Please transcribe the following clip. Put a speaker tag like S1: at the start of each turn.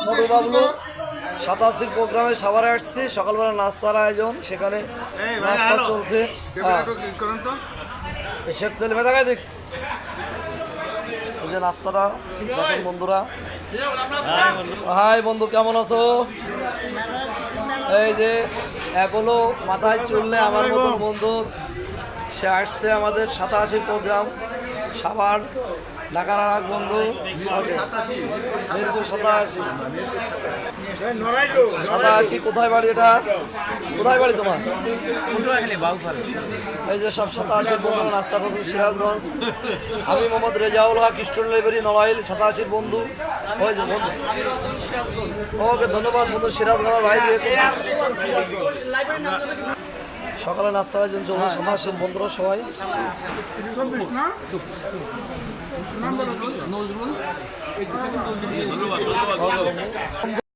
S1: মোটু বাবলু 87 প্রোগ্রামে সাভারে আসছি। সকালবেলা নাস্তার আয়োজন, সেখানে নাস্তা চলছে। শেখ সেলিম দেখায় দেখ, এই যে নাস্তাটা দেখেন বন্ধুরা। হাই বন্ধু, কেমন আছো? এই যে অ্যাপোলো মাথায় চুললে আমার মতন বন্ধুর, সে আসছে আমাদের 87 প্রোগ্রাম সাভার, ঢাকার আর এক বন্ধু মিরপুর 87। কোথায় বাড়ি এটা? কোথায় বাড়ি তোমার? এই যে সব 87 বন্ধু নাস্তা করছে সিরাজগঞ্জ। আমি মোহাম্মদ রেজাউল হক, ইস্টার্ন লাইব্রেরি নড়াইল, 87 বন্ধু। ওই যে বন্ধু, ওকে ধন্যবাদ বন্ধু সিরাজগঞ্জ ভাই। সকালে নাস্তার আয়োজন চলছে 87 বন্ধুরা সবাই।